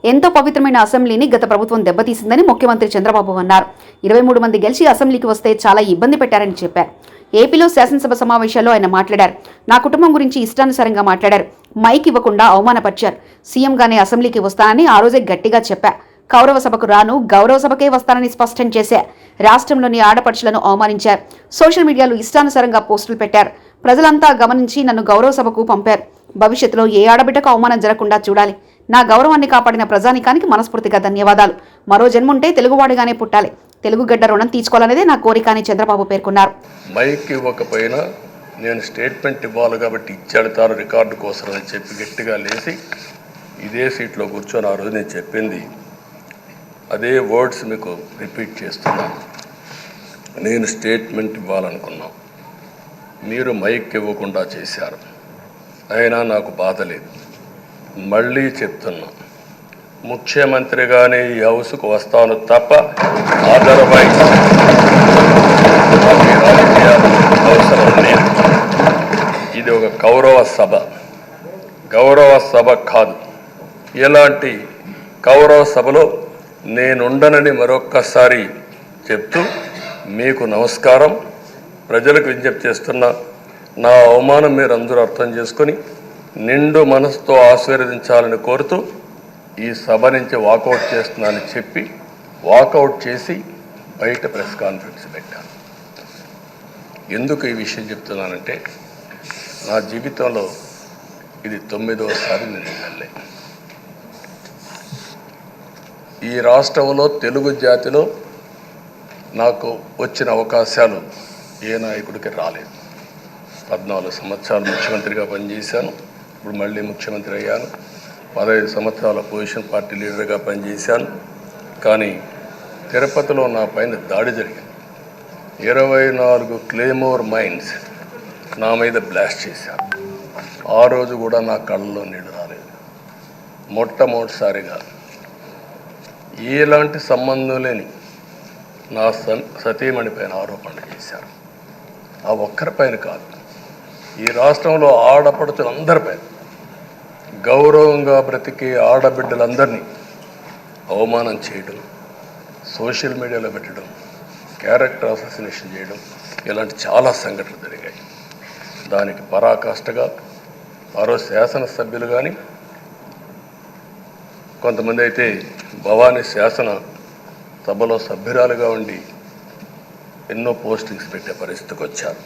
ఎంతో పవిత్రమైన అసెంబ్లీని గత ప్రభుత్వం దెబ్బతీసిందని ముఖ్యమంత్రి చంద్రబాబు అన్నారు. 23 మంది గెలిచి అసెంబ్లీకి వస్తే చాలా ఇబ్బంది పెట్టారని చెప్పారు. ఏపీలో శాసనసభ సమావేశాల్లో ఆయన మాట్లాడారు. నా కుటుంబం గురించి ఇష్టానుసారంగా మాట్లాడారు. మైక్ ఇవ్వకుండా అవమానపరిచారు. సీఎంగానే అసెంబ్లీకి వస్తానని ఆ రోజే గట్టిగా చెప్పా. కౌరవ సభకు రాను, గౌరవ సభకే వస్తానని స్పష్టం చేశా. రాష్ట్రంలోని ఆడపడుచులను అవమానించారు. సోషల్ మీడియాలో ఇష్టానుసారంగా పోస్టులు పెట్టారు. ప్రజలంతా గమనించి నన్ను గౌరవ సభకు పంపారు. భవిష్యత్తులో ఏ ఆడబిడ్డకు అవమానం జరగకుండా చూడాలి. నా గౌరవాన్ని కాపాడిన ప్రజానికానికి మనస్ఫూర్తిగా ధన్యవాదాలు. మరో జన్ముంటే తెలుగువాడిగానే పుట్టాలి. తెలుగు గడ్డ రుణం తీర్చుకోవాలనేదే నా కోరిక అని చంద్రబాబు పేర్కొన్నారు. మైక్ ఇవ్వకపోయినా నేను స్టేట్మెంట్ ఇవ్వాలి కాబట్టి ఇచ్చాడు తాను రికార్డు కోసం అని చెప్పి గట్టిగా లేచి ఇదే సీట్లో కూర్చొని ఆ రోజు నేను చెప్పింది అదే వర్డ్స్ మీకు రిపీట్ చేస్తున్నాను. నేను స్టేట్మెంట్ ఇవ్వాలనుకున్నాను, మీరు మైక్ ఇవ్వకుండా చేశారు. అయినా నాకు బాధ లేదు. మళ్ళీ చెప్తున్నా, ముఖ్యమంత్రిగానే ఈ హౌస్కు వస్తాను తప్ప అదర్వైజ్ రాజకీయాలు అవసరం లేదు. ఇది ఒక గౌరవ సభ కాదు. ఇలాంటి గౌరవ సభలో నేనుండనని మరొక్కసారి చెప్తూ మీకు నమస్కారం. ప్రజలకు విజ్ఞప్తి చేస్తున్నా, నా అవమానం మీరు అందరూ అర్థం చేసుకొని నిండు మనసుతో ఆశీర్వదించాలని కోరుతూ ఈ సభ నుంచి వాకౌట్ చేస్తున్నానని చెప్పి వాకౌట్ చేసి బయట ప్రెస్ కాన్ఫరెన్స్ పెట్టాను. ఎందుకు ఈ విషయం చెప్తున్నానంటే, నా జీవితంలో ఇది 9వసారి నేను వెళ్ళే. ఈ రాష్ట్రంలో తెలుగు జాతిలో నాకు వచ్చిన అవకాశాలు ఏ నాయకుడికి రాలేదు. 14 సంవత్సరాలు ముఖ్యమంత్రిగా పనిచేశాను. ఇప్పుడు మళ్ళీ ముఖ్యమంత్రి అయ్యాను. 15 సంవత్సరాల పొజిషన్ పార్టీ లీడర్గా పనిచేశాను. కానీ తిరుపతిలో నా పైన దాడి జరిగింది. 24 క్లేమోర్ మైన్స్ నా మీద బ్లాస్ట్ చేశారు. ఆ రోజు కూడా నా కళ్ళలో నీళ్ళు రాలేదు. మొట్టమొదటిసారిగా ఎలాంటి సంబంధం లేని నా సతీమణి పైన ఆరోపణలు చేశారు. ఆ ఒక్కరిపైన కాదు, ఈ రాష్ట్రంలో ఆడపడుచులందరిపైన, గౌరవంగా బ్రతికే ఆడబిడ్డలందరినీ అవమానం చేయడం, సోషల్ మీడియాలో పెట్టడం, క్యారెక్టర్ అసాసినేషన్ చేయడం, ఇలాంటి చాలా సంఘటనలు జరిగాయి. దానికి పరాకాష్ఠగా మరో శాసనసభ్యులు కానీ, కొంతమంది అయితే భవానీ శాసన సభలో సభ్యురాలుగా ఉండి ఎన్నో పోస్టింగ్స్ పెట్టే పరిస్థితికి వచ్చారు.